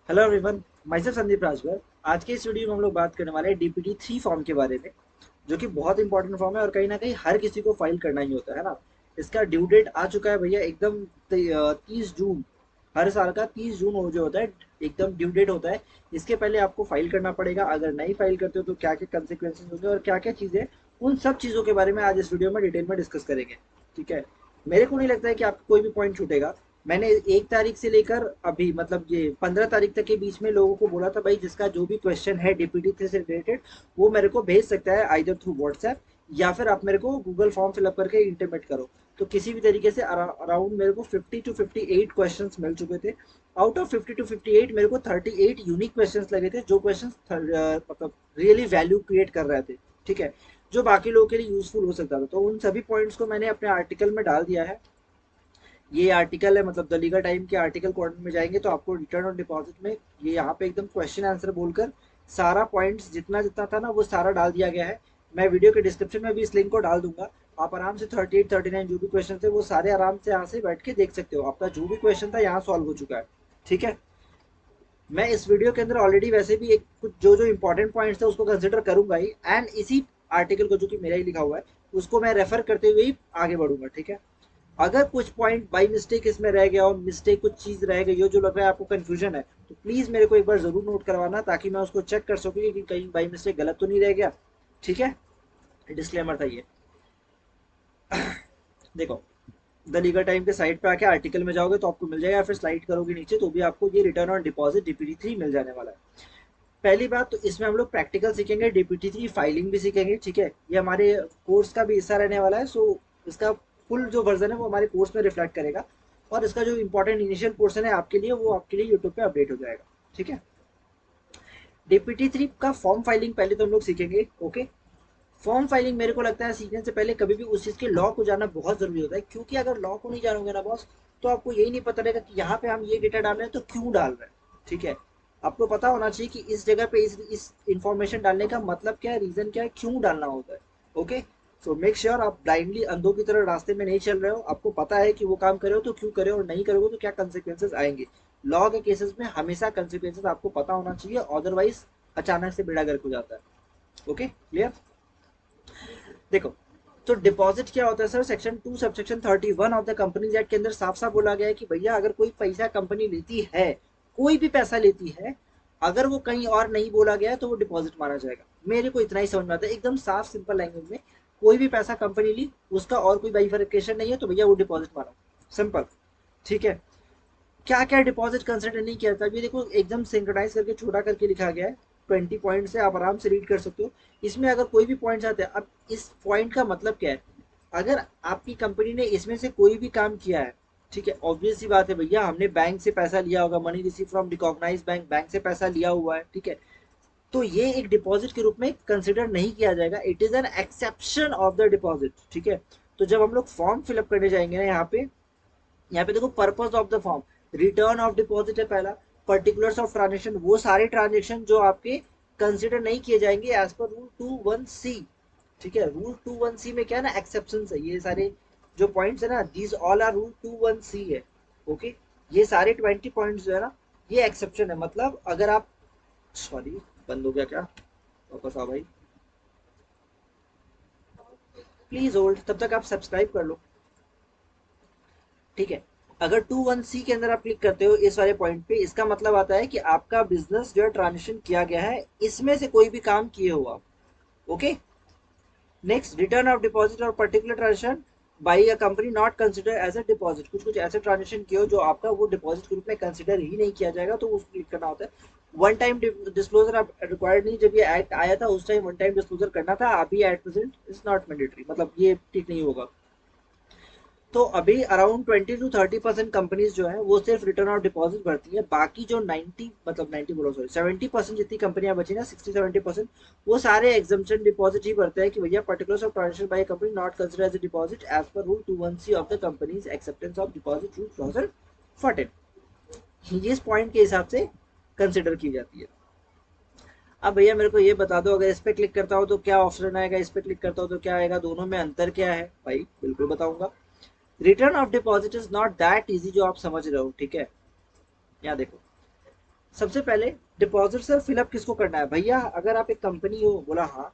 Hello everyone, my self Sandeep Rajbhar. आज के इस वीडियो में हम लोग बात करने वाले हैं डीपीटी 3 फॉर्म के बारे में, जो कि बहुत इंपॉर्टेंट फॉर्म है और कहीं ना कहीं हर किसी को फाइल करना ही होता है ना। इसका ड्यू डेट आ चुका है भैया, एकदम 30 जून। हर साल का 30 जून हो जो होता है एकदम ड्यू डेट होता है। इसके पहले आपको फाइल करना पड़ेगा। अगर नहीं फाइल करते हो तो क्या क्या कंसिक्वेंसेज होंगे और क्या क्या चीज़ें, उन सब चीज़ों के बारे में आज इस वीडियो में डिटेल में डिस्कस करेंगे। ठीक है। मेरे को नहीं लगता है कि आपको कोई भी पॉइंट छूटेगा। मैंने 1 तारीख से लेकर अभी मतलब ये 15 तारीख तक के बीच में लोगों को बोला था, भाई जिसका जो भी क्वेश्चन है डीपीटी 3 से रिलेटेड वो मेरे को भेज सकता है आइदर थ्रू व्हाट्सएप या फिर आप मेरे को गूगल फॉर्म फिलअप करके इंटीमेट करो। तो किसी भी तरीके से अराउंड मेरे को 50 to 58 क्वेश्चन मिल चुके थे। आउट ऑफ 50 to 58 मेरे को 38 यूनिक क्वेश्चन लगे थे, जो क्वेश्चन मतलब रियली वैल्यू क्रिएट कर रहे थे। ठीक है। जो बाकी लोगों के लिए यूजफुल हो सकता था, तो उन सभी पॉइंट्स को मैंने अपने आर्टिकल में डाल दिया है। ये आर्टिकल है, मतलब द लीगल टाइम के आर्टिकल कॉर्नर में जाएंगे तो आपको रिटर्न ऑन डिपॉजिट में ये यहाँ पे एकदम क्वेश्चन आंसर बोलकर सारा पॉइंट्स जितना जितना था ना वो सारा डाल दिया गया है। मैं वीडियो के डिस्क्रिप्शन में भी इस लिंक को डाल दूंगा। आप आराम से 38 39 जो भी क्वेश्चन थे वो सारे आराम से यहाँ से बैठ के देख सकते हो। आपका जो भी क्वेश्चन था यहाँ सॉल्व हो चुका है। ठीक है। मैं इस वीडियो के अंदर ऑलरेडी वैसे भी एक कुछ जो जो इंपॉर्टेंट पॉइंट्स थे उसको कंसिडर करूंगा ही, एंड इसी आर्टिकल को जो कि मेरा ही लिखा हुआ है उसको मैं रेफर करते हुए ही आगे बढ़ूंगा। ठीक है। अगर कुछ पॉइंट बाई मिस्टेक इसमें रह गया और मिस्टेक कुछ चीज रह गई हो जो लग रहा है आपको कंफ्यूजन है, तो प्लीज मेरे को एक बार जरूर नोट करवाना ताकि मैं उसको चेक कर सकूँ कि कहीं बाई मिस्टेक गलत तो नहीं रह गया। ठीक है। डिस्क्लेमर था ये। देखो, द लीगल टाइम के साइट पे आके आर्टिकल में जाओगे तो आपको मिल जाएगा, या फिर स्लाइड करोगे नीचे तो भी आपको ये रिटर्न ऑन डिपॉजिट डीपीटी 3 मिल जाने वाला है। पहली बात तो इसमें हम लोग प्रैक्टिकल सीखेंगे, डीपीटी 3 फाइलिंग भी सीखेंगे। ठीक है। ये हमारे कोर्स का भी हिस्सा रहने वाला है, सो इसका फुल जो वर्जन है वो हमारे कोर्स में रिफ्लेक्ट करेगा। और इसका जो इंपॉर्टेंट इनिशियल पोर्शन है आपके लिए, वो आपके लिए यूट्यूब पे अपडेट हो जाएगा। ठीक है। डीपीटी 3 का फॉर्म फाइलिंग पहले तो हम लोग सीखेंगे। ओके। फॉर्म फाइलिंग मेरे को लगता है सीखने से पहले कभी भी उस चीज के लॉ को जानना बहुत जरूरी होता है, क्योंकि अगर लॉ को नहीं जानोगे ना बॉस, तो आपको यही नहीं पता रहेगा कि यहाँ पे हम ये डेटा डाल रहे हैं तो क्यों डाल रहे हैं। ठीक है। आपको पता होना चाहिए कि इस जगह पे इस इंफॉर्मेशन डालने का मतलब क्या है, रीजन क्या है, क्यों डालना होता है। ओके। सो मेक श्योर आप ब्लाइंडली अंधों की तरह रास्ते में नहीं चल रहे हो। आपको पता है कि वो काम करे हो तो क्यों करे, और नहीं करोगे तो क्या कंसिक्वेंसेस आएंगे। लॉ के केसेस में हमेशा कंसिक्वेंसेस आपको पता होना चाहिए, अदरवाइज अचानक से बेड़ा गर्क हो जाता है। Okay, clear. देखो, तो डिपॉजिट क्या होता है sir, section 2 subsection 31 of the companies act के अंदर साफ साफ बोला गया है कि भैया अगर कोई पैसा कंपनी लेती है, कोई भी पैसा लेती है, अगर वो कहीं और नहीं बोला गया है तो वो डिपॉजिट माना जाएगा। मेरे को इतना ही समझ में आता है, एकदम साफ सिंपल लैंग्वेज में। कोई भी पैसा कंपनी ली, उसका और कोई बाइफरकेशन नहीं है तो भैया वो डिपॉजिट मानो। सिंपल। ठीक है। क्या क्या डिपॉजिट कंसिडर नहीं किया था, ये देखो एकदम सिंक्रोनाइज करके छोटा करके लिखा गया है। 20 पॉइंट से आप आराम से रीड कर सकते हो। इसमें अगर कोई भी पॉइंट्स आते हैं, अब इस पॉइंट का मतलब क्या है, अगर आपकी कंपनी ने इसमें से कोई भी काम किया है, ठीक है, ऑब्वियस सी बात है भैया, हमने बैंक से पैसा लिया होगा, money receive from recognize bank, bank से पैसा लिया हुआ है। ठीक है। तो ये एक डिपॉजिट के रूप में कंसिडर नहीं किया जाएगा, it is an exception of the deposit. ठीक है। तो जब हम लोग फॉर्म फिलअप करने जाएंगे ना, यहाँ पे देखो purpose of the form, return of deposit है पहला। पर्टिकुलर्स ऑफ ट्रांजेक्शन, वो सारे ट्रांजेक्शन जो आपके कंसिडर नहीं किए जाएंगे एज पर रूल 21C। ठीक है। रूल 21C में क्या है ना, एक्सेप्शन है ये सारे जो पॉइंट्स है ना, these all are rule 21C है। ओके। ये सारे 20 पॉइंट्स जो है ना, ये एक्सेप्शन है। मतलब अगर आप, सॉरी, बंद हो गया क्या, वापस आओ भाई, प्लीज होल्ड, तब तक आप सब्सक्राइब कर लो। ठीक है। अगर 21C के अंदर आप क्लिक करते हो इस वाले पॉइंट पे, इसका मतलब आता है कि आपका बिजनेस जो है ट्रांजेक्शन किया गया है, इसमें से कोई भी काम किए हो आप। Okay. Next, return of deposit और particular transaction by a company not consider as a deposit, कुछ कुछ ऐसे ट्रांजेक्शन किए हो जो आपका वो डिपॉजिट के रूप में कंसिडर ही नहीं किया जाएगा, तो उसको क्लिक करना होता है। वन टाइम डिस्क्लोजर आप रिक्वायर्ड नहीं, जब ये एक्ट आया था उस टाइम वन टाइम डिस्क्लोजर करना था, अभी at present is not mandatory, मतलब ये ठीक नहीं होगा। तो अभी अराउंड 20 to 30% कंपनीज जो है वो सिर्फ रिटर्न ऑफ डिपॉजिट भरती है। बाकी जो 90, मतलब 90 बोलो सॉरी, 70% जितनी कंपनियां बची ना, 60-70%, वो सारे एग्जाम्पशन डिपॉजिट ही भरते हैं कि भैया particulars of transaction by company not consider as a deposit as per rule 21C of the companies acceptance of deposit rule 2014। ये इस पॉइंट के हिसाब से कंसिडर की जाती है। अब भैया मेरे को ये बता दो, अगर इस पे क्लिक करता हूँ तो क्या ऑप्शन आएगा, इस पे क्लिक करता हूँ तो क्या आएगा, दोनों में अंतर क्या है भाई, बिल्कुल बताऊंगा। Return of deposit is not that easy जो आप समझ रहे हो। ठीक है। यहाँ देखो, सबसे पहले डिपॉजिट सर फिलअप किसको करना है भैया? अगर आप एक कंपनी हो, बोला हाँ।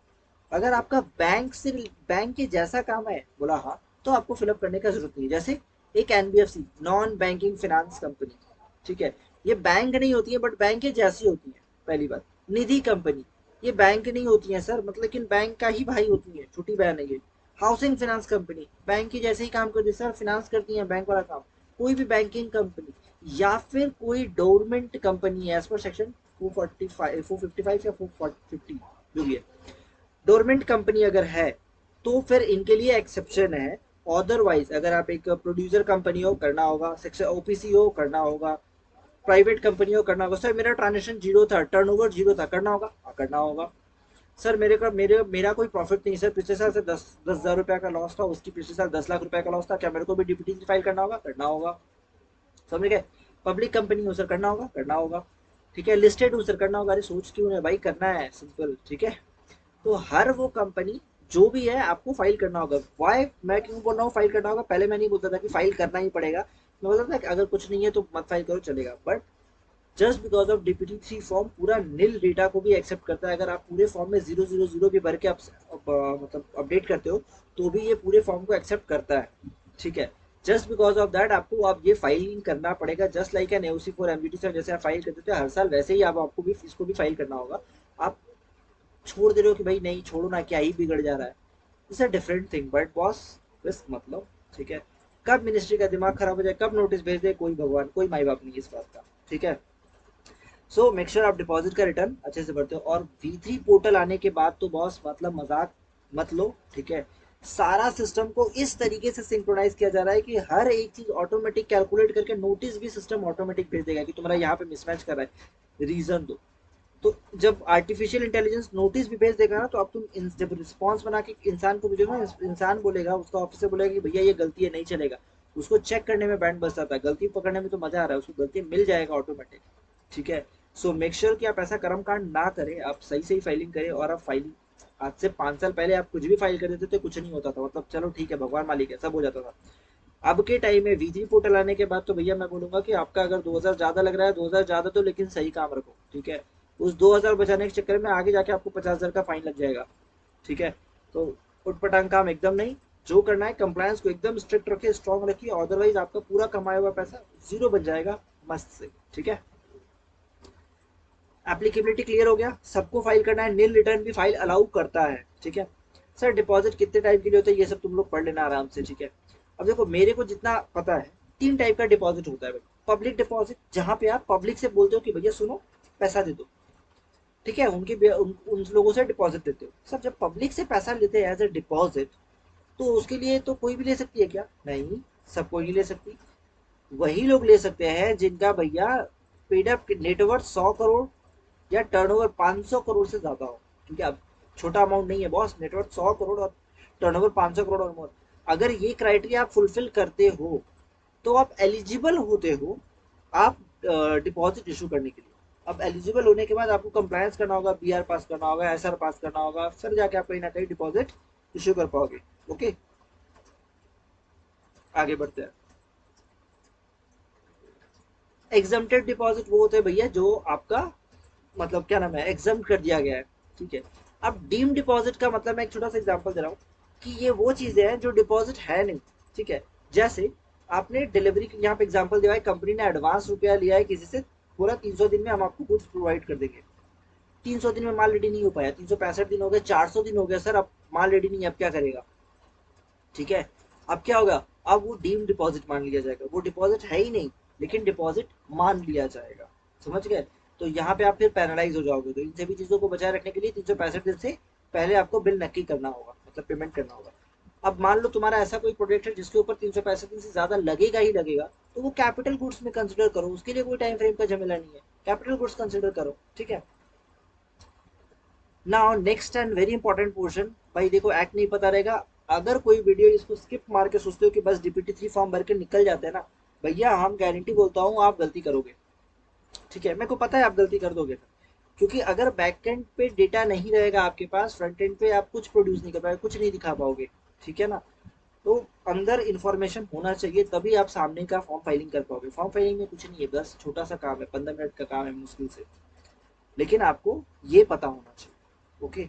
अगर आपका बैंक से बैंक के जैसा काम है, बोला हाँ, तो आपको फिलअप करने का जरूरत नहीं है। जैसे एक NBFC, non banking finance company, ठीक है, ये बैंक नहीं होती है बट बैंक के जैसी होती है। पहली बात, निधि कंपनी, ये बैंक नहीं होती है सर, मतलब लेकिन बैंक का ही भाई होती है, छोटी बहन है ये। हाउसिंग फाइनेंस कंपनी, बैंक के जैसे ही काम करती है सर, फाइनेंस करती है, बैंक वाला काम। कोई भी बैंकिंग कंपनी या फिर कोई डोरमेंट कंपनी है एज पर सेक्शन 445 455 या 450 जो भी है, डोरमेंट कंपनी अगर है तो फिर इनके लिए एक्सेप्शन है। अदरवाइज अगर आप एक प्रोड्यूसर कंपनी हो, करना होगा। सेक्शन ओपीसी हो, करना होगा। प्राइवेट कंपनी हो, करना होगा। सर मेरा ट्रांजेक्शन जीरो था, टर्नओवर जीरो था, करना होगा? हाँ, करना होगा। सर मेरा कोई प्रॉफिट नहीं सर, पिछले साल से 10,000 रुपया का लॉस था, उसकी पिछले साल 10 लाख रुपया का लॉस था, क्या मेरे को भी डीपीटी फाइल करना होगा? करना होगा। समझ गए? पब्लिक कंपनी हो सर, करना होगा? करना होगा। ठीक है, लिस्टेड हो सर, करना होगा। अरे सोच क्यों है भाई, करना है, सिंपल। ठीक है, तो हर वो कंपनी जो भी है आपको फाइल करना होगा। वाई मैं क्यों बोल रहा हूँ फाइल करना होगा? पहले मैं नहीं बोलता था कि फाइल करना ही पड़ेगा, मैं बोलता था कि अगर कुछ नहीं है तो मत फाइल करो, चलेगा। But just because of DPT three form पूरा नील डेटा को भी एक्सेप्ट करता है। अगर आप पूरे फॉर्म में 000 भी भर के मतलब अपडेट करते हो तो भी ये पूरे फॉर्म को एक्सेप्ट करता है। ठीक है, जस्ट बिकॉज ऑफ दैट आपको अब ये फाइलिंग करना पड़ेगा, just like an AOC for MBT sir, जैसे आप फाइल करते थे हर साल, वैसे ही अब आपको भी इसको भी फाइल करना होगा। आप छोड़ दे रहे हो कि भाई नहीं छोड़ो ना, क्या ही बिगड़ जा रहा है, it's a different thing. But boss risk मतलब, ठीक है, कब मिनिस्ट्री का दिमाग खराब हो जाए, कब नोटिस भेज दे, कोई भगवान कोई माई बाप नहीं इस बात का। ठीक है, सो मेक श्योर आप डिपॉजिट का रिटर्न अच्छे से भरते हो। और V3 पोर्टल आने के बाद तो बॉस मतलब मजाक मत लो। ठीक है, सारा सिस्टम को इस तरीके से सिंक्रोनाइज किया जा रहा है कि हर एक चीज ऑटोमेटिक कैलकुलेट करके नोटिस भी सिस्टम ऑटोमेटिक भेज देगा कि तुम्हारा यहाँ पे मिसमैच कर रहा है, रीजन दो। तो जब आर्टिफिशियल इंटेलिजेंस नोटिस भी भेज देगा ना, तो अब तुम जब रिस्पॉन्स बना के इंसान को भेजोगे ना, इंसान बोलेगा, उसका ऑफिसर बोलेगा कि भैया ये गलती है, नहीं चलेगा। उसको चेक करने में बैंड बच जाता है, गलती पकड़ने में तो मजा आ रहा है, उसको गलती मिल जाएगा ऑटोमेटिक। ठीक है, सो मेक श्योर कि आप ऐसा कर्म कांड ना करें, आप सही सही फाइलिंग करें। और आप फाइलिंग, आज से 5 साल पहले आप कुछ भी फाइल कर देते थे, कुछ नहीं होता था, मतलब चलो ठीक है भगवान मालिक है, सब हो जाता था। अब के टाइम में वीजी पोर्टल आने के बाद तो भैया मैं बोलूंगा कि आपका अगर 2000 ज्यादा लग रहा है, 2000 ज्यादा तो, लेकिन सही काम रखो। ठीक है, उस 2000 बचाने के चक्कर में आगे जाके आपको 50,000 का फाइन लग जाएगा। ठीक है, तो उटपटांग काम एकदम नहीं। जो करना है कंप्लायंस को एकदम स्ट्रिक्ट रखिए, स्ट्रॉन्ग रखिए, अदरवाइज आपका पूरा कमाया हुआ पैसा जीरो बन जाएगा मस्त से। ठीक है, एप्लीकेबिलिटी क्लियर हो गया, सबको फाइल करना है, नील रिटर्न भी फाइल अलाउ करता है। ठीक है, सर डिपॉजिट कितने टाइम के लिए होता है, ये सब तुम लोग पढ़ लेना आराम से। ठीक है, अब देखो मेरे को जितना पता है, 3 टाइप का डिपॉजिट होता है। पब्लिक डिपॉजिट, जहां पे आप पब्लिक से बोलते हो कि भैया सुनो पैसा दे दो। ठीक है, उन लोगों से डिपॉजिट देते हो। सर जब पब्लिक से पैसा लेते हैं एज ए डिपॉजिट, तो उसके लिए तो कोई भी ले सकती है क्या? नहीं, सब कोई नहीं ले सकती। वही लोग ले सकते हैं जिनका भैया पेड अप नेटवर्थ 100 करोड़ या टर्नओवर 500 करोड़ से ज्यादा हो। ठीक है, अब छोटा अमाउंट नहीं है बॉस, नेटवर्थ 100 करोड़ और टर्नओवर 500 करोड़ और मोर। अगर ये क्राइटेरिया आप फुलफिल करते हो तो आप एलिजिबल होते हो, आप डिपॉजिट इशू करने के लिए। अब एलिजिबल होने के बाद आपको कंप्लायंस करना होगा, बीआर पास करना होगा, एसआर पास करना होगा, फिर जाके आप कहीं ना कहीं डिपॉजिट इशू कर पाओगे। ओके, आगे बढ़ते हैं। एग्जम्प्टेड डिपॉजिट वो होते हैं भैया जो आपका मतलब क्या नाम है, एग्जाम कर दिया गया है। ठीक है, अब डीम डिपॉजिट का मतलब मैं एक छोटा सा एग्जांपल दे रहा हूँ कि ये वो चीजें हैं जो डिपॉजिट है नहीं। ठीक है, जैसे आपने डिलीवरी यहाँ पे एग्जांपल दिया है, कंपनी ने एडवांस रुपया लिया है किसी से, पूरा 300 दिन में हम आपको कुछ प्रोवाइड कर देंगे। 300 दिन में माल रेडी नहीं हो पाया, 365 दिन हो गए, 400 दिन हो गया सर, अब माल रेडी नहीं है, अब क्या करेगा? ठीक है, अब क्या होगा? अब वो डीम डिपॉजिट मान लिया जाएगा, वो डिपॉजिट है ही नहीं लेकिन डिपॉजिट मान लिया जाएगा। समझ गए? तो यहाँ पे आप फिर पैनलाइज हो जाओगे। तो इन सभी चीजों को बचाए रखने के लिए 365 दिन से पहले आपको बिल नक्की करना होगा, मतलब पेमेंट करना होगा। अब मान लो तुम्हारा ऐसा कोई प्रोडक्ट है जिसके ऊपर 365 दिन से ज्यादा लगेगा ही लगेगा, तो वो कैपिटल गुड्स में कंसिडर करो, उसके लिए कोई टाइम फ्रेम का झमेला नहीं है, कैपिटल गुड्स कंसिडर करो। ठीक है, now next and very important portion. भाई देखो एक्ट नहीं पता रहेगा, अगर कोई वीडियो इसको स्किप मार के सोचते हो कि बस डीपीटी 3 फॉर्म भर के निकल जाते हैं ना, भैया हम गारंटी बोलता हूँ आप गलती करोगे। ठीक है, मेरे को पता है आप गलती कर दोगे, क्योंकि अगर बैकएंड पे डेटा नहीं रहेगा आपके पास, फ्रंट एंड पे आप कुछ प्रोड्यूस नहीं कर पाओगे, कुछ नहीं दिखा पाओगे। ठीक है ना, तो अंदर इंफॉर्मेशन होना चाहिए, तभी आप सामने का फॉर्म फाइलिंग कर पाओगे। फॉर्म फाइलिंग में कुछ नहीं है, बस छोटा सा काम है, 15 मिनट का काम है मुश्किल से, लेकिन आपको ये पता होना चाहिए। Okay,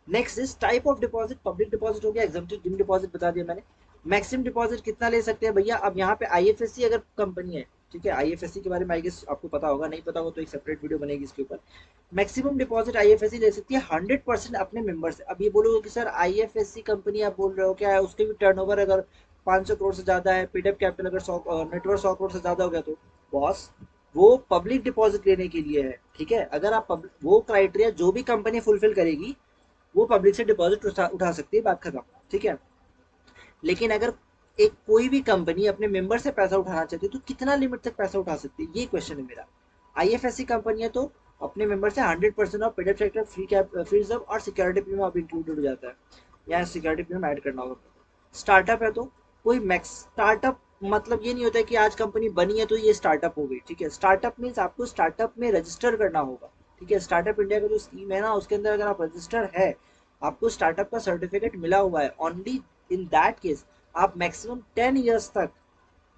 next is type of deposit. Public deposit हो गया, एग्जम्प्टेड डिम डिपॉजिट बता दिया मैंने। मैक्सिमम डिपॉजिट कितना ले सकते हैं भैया? अब यहाँ पे आईएफएससी अगर कंपनी है, ठीक है, आईएफएससी के बारे में आई गेस आपको पता होगा, नहीं पता होगा तो एक सेपरेट वीडियो बनेगी इसके ऊपर। मैक्सिमम डिपॉजिट आईएफएससी ले सकती है 100% अपने मेंबर से। अब ये बोलोगे कि सर आईएफएससी कंपनी आप बोल रहे हो क्या है, उसके भी टर्नओवर अगर 500 करोड़ से ज्यादा है, पेडअप कैपिटल अगर 100 नेटवर्क 100 करोड़ से ज्यादा हो गया, तो बॉस वो पब्लिक डिपॉजिट लेने के लिए है। ठीक है, अगर आप वो क्राइटेरिया जो भी कंपनी फुलफिल करेगी वो पब्लिक से डिपॉजिट उठा सकती है, बात खत्म। ठीक है, लेकिन अगर एक कोई भी कंपनी अपने मेंबर से पैसा उठाना चाहती है तो कितना लिमिट तक पैसा उठा सकती है, ये क्वेश्चन है मेरा। आईएफएससी कंपनी है तो अपने मेंबर से 100% of paid sector free cap free reserve और सिक्योरिटी प्रीमियम अब इंक्लूडेड हो जाता है, यहाँ सिक्योरिटी प्रीमियम ऐड करना होगा। स्टार्टअप है तो कोई मैक्स स्टार्टअप, मतलब ये नहीं होता है कि आज कंपनी बनी है तो ये स्टार्टअप हो गई। ठीक है, स्टार्टअप मीन्स आपको स्टार्टअप में रजिस्टर करना होगा। ठीक है, स्टार्टअप इंडिया का जो स्कीम है ना, उसके अंदर अगर आप रजिस्टर है, आपको स्टार्टअप का सर्टिफिकेट मिला हुआ है, ओनली इन दैट केस आप मैक्सिमम 10 ईयर्स तक,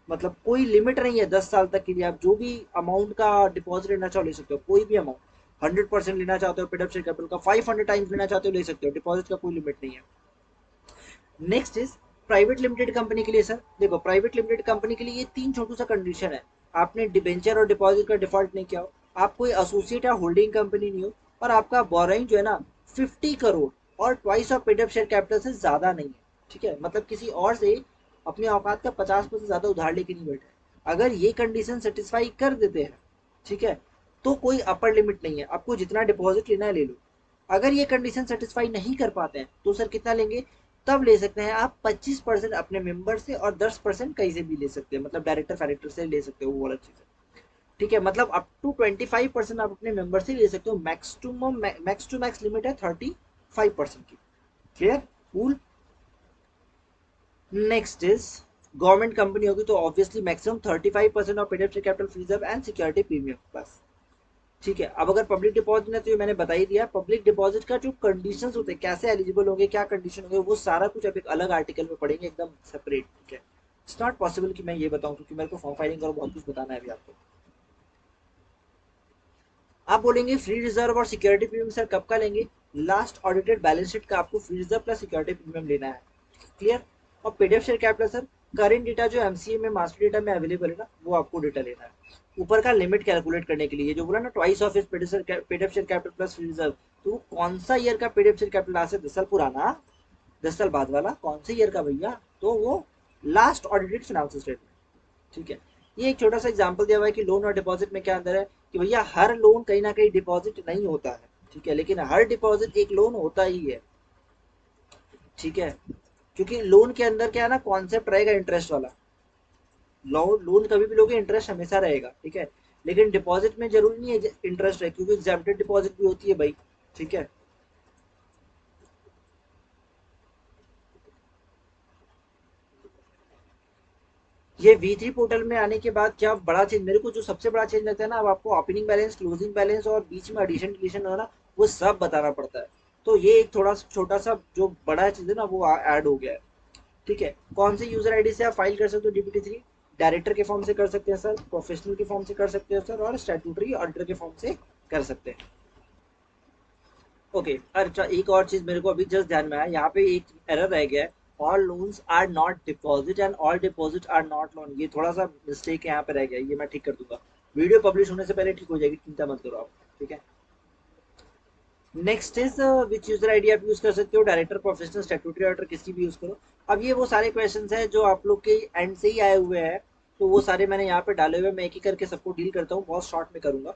मतलब कोई लिमिट नहीं है, 10 साल तक के लिए आप जो भी अमाउंट का डिपॉजिट लेना चाहो ले सकते हो, कोई भी अमाउंट। 100% लेना चाहते हो पेड शेयर कैपिटल का, 500 टाइम्स लेना चाहते हो ले सकते हो, डिपॉजिट का कोई लिमिट नहीं है। Next is private limited company के लिए। सर देखो, प्राइवेट लिमिटेड कंपनी के लिए ये तीन छोटू सा कंडीशन है। आपने डिबेंचर और डिपॉजिट का डिफॉल्ट नहीं किया हो, आप कोई एसोसिएट या होल्डिंग कंपनी नहीं हो, और आपका बोरोइंग जो है ना 50 करोड़ और twice of paid up share capital से ज्यादा नहीं है। ठीक है, मतलब किसी और से अपने औकात का 50% ज्यादा उधार लेके नहीं बैठे। अगर ये कंडीशन सेटिस्फाई कर देते हैं, ठीक है, तो कोई अपर लिमिट नहीं है, आपको जितना डिपॉजिट लेना है ले लो। अगर ये कंडीशन सेटिस्फाई नहीं कर पाते हैं तो सर कितना लेंगे? तब ले सकते हैं आप 25% अपने मेंबर से और 10% कहीं से भी ले सकते हैं, मतलब डायरेक्टर फैक्टर से ले सकते हो, वो वाला चीज है। ठीक है, मतलब अप टू 25% आप अपने मेंबर से ले सकते हो, मैक्स टू मैक्स लिमिट है 35% की। Clear? Cool. Next is government company होगी तो obviously maximum 35% of paid capital reserve and security premium बस। ठीक है, अब अगर पब्लिक डिपॉजिट है तो ये मैंने बता ही दिया। पब्लिक डिपॉजिट का जो कंडीशंस होते हैं, कैसे एलिजिबल होंगे, क्या कंडीशन होंगे, वो सारा कुछ अब एक अलग आर्टिकल में पढ़ेंगे, एकदम सेपरेट। ठीक है, इट्स नॉट पॉसिबल कि मैं ये बताऊं, क्योंकि मेरे को फॉर्म फाइलिंग और बहुत कुछ बताना है अभी आपको। आप बोलेंगे फ्री रिजर्व और सिक्योरिटी प्रीमियम सर कब का लेंगे? लास्ट ऑडिटेड बैलेंस शीट का आपको free reserve plus security premium लेना है। क्लियर? और PDF share capital sir current data जो एमसीए में मास्टर डेटा में अवेलेबल है ना, वो आपको डेटा लेना है। ऊपर का लिमिट कैलकुलेट करने के लिए जो बोला ना, twice of PDF share capital plus free reserve, तो वो कौन सा ईयर का पीडीएफ शेयर कैपिटल? आज से 10 साल पुराना, 10 साल बाद वाला, कौन से ईयर का भैया? तो वो लास्ट ऑडिटेड फाइनेंशियल स्टेटमेंट। ठीक है, ये एक छोटा सा एग्जांपल दिया हुआ है कि लोन और डिपॉजिट में क्या अंदर है, कि भैया हर लोन कहीं ना कहीं डिपॉजिट नहीं होता है। ठीक है, लेकिन हर डिपॉजिट एक लोन होता ही है। ठीक है, क्योंकि लोन के अंदर क्या है ना, कॉन्सेप्ट रहेगा इंटरेस्ट वाला। लोन लोन कभी भी लोगे इंटरेस्ट हमेशा रहेगा। ठीक है, लेकिन डिपॉजिट में जरूरी नहीं है इंटरेस्ट रहे, क्योंकि एग्जाम्प्टेड डिपॉजिट भी होती है भाई। ठीक है, ये V3 पोर्टल में आने के बाद क्या बड़ा चेंज, मेरे को जो सबसे बड़ा चेंज लगता है ना, अब आपको ओपनिंग बैलेंस, क्लोजिंग बैलेंस और बीच में एडिशन डिलीशन हो ना, वो सब बताना पड़ता है। तो ये एक थोड़ा छोटा सा जो बड़ा चीज है ना, वो ऐड हो गया है। ठीक है, कौन से यूजर आईडी से आप फाइल कर सकते हो DPT3? डायरेक्टर के फॉर्म से कर सकते हैं सर, प्रोफेशनल के फॉर्म से कर सकते हैं सर, और स्टैट्यूटरी ऑडिटर के फॉर्म से कर सकते हैं। ओके, अच्छा एक और चीज मेरे को अभी जस्ट ध्यान में आया, यहाँ पे एक एरर रह गया है। All loans are not deposit and all deposit are not loan, ये थोड़ा सा मिस्टेक यहाँ पे रह गया, ये मैं ठीक कर दूंगा। वीडियो पब्लिश होने से पहले ठीक हो जाएगी, चिंता मत करो आप। ठीक है, next is which user ID आप यूज कर सकते हो, डायरेक्टर, प्रोफेशनल, स्टैट्यूटरी ऑडिटर, किसी भी यूज करो। अब ये वो सारे क्वेश्चन है जो आप लोग के एंड से ही आए हुए हैं, तो वो सारे मैंने यहाँ पे डाले हुए, मैं एक ही करके सबको डील करता हूँ, बहुत शॉर्ट में करूंगा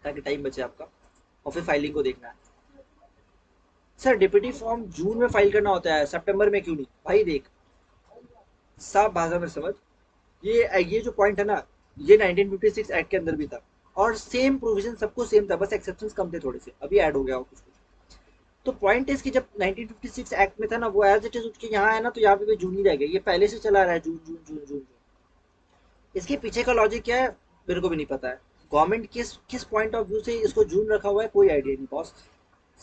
ताकि टाइम बचे आपका, और फिर फाइलिंग को देखना है। सर डिप्यूटी फॉर्म जून में फाइल करना होता है, सितंबर में क्यों नहीं? भाई देख, साफ भाषा में समझ, ये जो पॉइंट है ना, ये 1956 एक्ट के अंदर भी था, और सेम प्रोविजन सबको सेम था, बस एक्सेप्शंस कम थे थोड़े से, अभी ऐड हो गया हो कुछ कुछ। तो पॉइंट इज कि जब 1956 एक्ट में था ना, वो एज इट इज उठ के यहाँ है ना, तो यहाँ पे भी जून ही रह गया, ये पहले से चला रहा है जून जून जून जून जून। इसके पीछे का लॉजिक क्या है मेरे को भी नहीं पता है, गवर्नमेंट किस किस पॉइंट ऑफ व्यू से इसको जून रखा हुआ है, कोई आइडिया नहीं बॉस।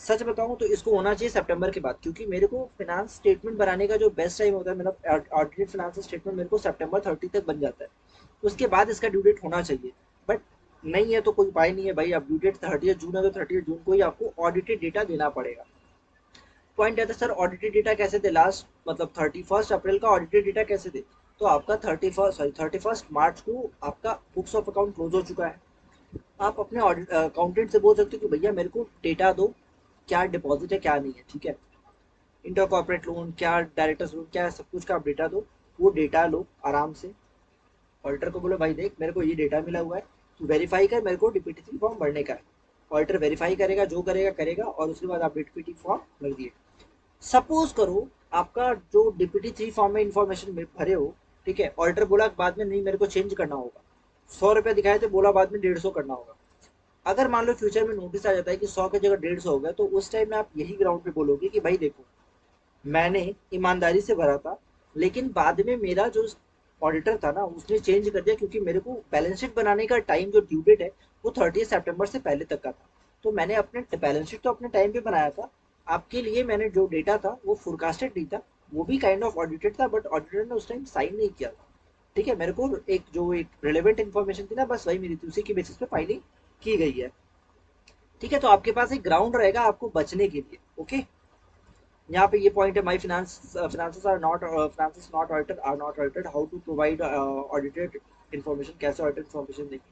सच बताऊं तो इसको होना चाहिए सितंबर के बाद, क्योंकि मेरे को फाइनेंस स्टेटमेंट बनाने का जो बेस्ट टाइम होता है, मेरा ऑडिटेड फाइनेंशियल स्टेटमेंट मेरे को सितंबर 30 तक बन जाता है, उसके बाद इसका ड्यू डेट होना चाहिए। बट नहीं है तो कोई उपाय नहीं है भाई, अब ड्यू डेट 30 जून है तो 30 जून को ही आपको ऑडिटेड डेटा देना पड़ेगा। पॉइंट है तो सर ऑडिटेड डेटा कैसे दे, लास्ट मतलब 31 अप्रैल का ऑडिटेड डेटा कैसे दे, तो आपका 31 मार्च को आपका बुक्स ऑफ अकाउंट क्लोज हो चुका है। आप अपने अकाउंटेंट से बोल सकते हो कि भैया मेरे को डेटा दो, क्या डिपॉजिट है क्या नहीं है, ठीक है, इंटर कॉर्पोरेट लोन क्या, डायरेक्टर्स लोन क्या है, सब कुछ का आप डेटा दो। वो डेटा लो आराम से, ऑडिटर को बोलो भाई देख मेरे को ये डेटा मिला हुआ है, तू वेरीफाई कर, मेरे को डीपीटी फॉर्म भरने का है। ऑडिटर वेरीफाई करेगा, जो करेगा करेगा, और उसके बाद आप डीपीटी फॉर्म भर दिए। सपोज करो आपका जो डीपीटी फॉर्म में इंफॉर्मेशन भरे हो, ठीक है, ऑडिटर बोला बाद में नहीं मेरे को चेंज करना होगा, 100 रुपया दिखाए थे, बोला बाद में 150 करना होगा। अगर मान लो फ्यूचर में नोटिस आ जाता है कि 100 की जगह 150 हो गया, तो उस टाइम में आप यही ग्राउंड पे बोलोगे कि भाई देखो मैंने ईमानदारी से भरा था, लेकिन बाद में मेरा जो ऑडिटर था ना उसने चेंज कर दिया, क्योंकि मेरे को बैलेंस शीट बनाने का टाइम जो ड्यू डेट है वो 30 सितंबर से पहले तक का था। तो मैंने अपने बैलेंस शीट तो अपने टाइम पे बनाया था, आपके लिए मैंने जो डेटा था वो फोरकास्टेड नहीं था, वो भी काइंड ऑफ ऑडिटेड था, बट ऑडिटर ने उस टाइम साइन नहीं किया था। ठीक है, मेरे को एक रिलेवेंट इन्फॉर्मेशन थी ना, बस वही मिली थी, उसी की बेसिस पे फाइलिंग की गई है। ठीक है, तो आपके पास एक ग्राउंड रहेगा आपको बचने के लिए। ओके, यहाँ पे ये पॉइंट है, my finances not audited or not audited, how to provide audited information, कैसे ऑडिटेड इन्फॉर्मेशन देंगे।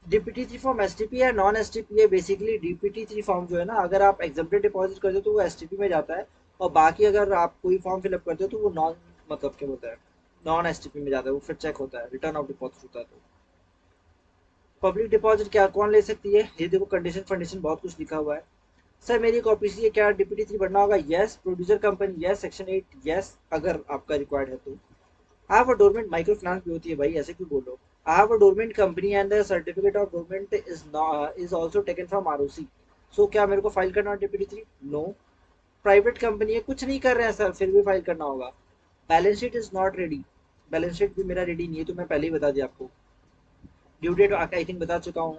डीपीटी थ्री फॉर्म एसटीपी है नॉन एसटीपी है, बेसिकली डीपीटी थ्री फॉर्म जो है ना, अगर आप एग्जेम्प्टेड डिपॉजिट करते हो तो वो एसटीपी में जाता है, और बाकी अगर आप कोई फॉर्म फिलअप करते हो तो वो नॉन, मतलब क्या बोलता है, नॉन एसटीपी में जाता है, वो फिर चेक होता है, रिटर्न ऑफ डिपॉजिट होता है। तो पब्लिक डिपॉजिट क्या कौन ले सकती है, ये देखो कंडीशन फंडीशन बहुत कुछ लिखा हुआ है। सर मेरी कॉपी से क्या डीपीटी थ्री भरना होगा, yes, producer company yes, section 8 yes, अगर आपका रिक्वायर्ड है तो। I have a dormant, micro finance भी होती है भाई, ऐसे क्यों बोल रहे हो। I have a dormant company and the certificate of dormant is also taken from ROC, so क्या मेरे को फाइल करना है DPT three, no. Private company है, कुछ नहीं कर रहे हैं सर, फिर भी फाइल करना होगा। Balance sheet is not ready, balance sheet भी मेरा रेडी नहीं है, तो मैं पहले ही बता दिया आपको। ड्यू डेट आई थिंक बता चुका हूँ,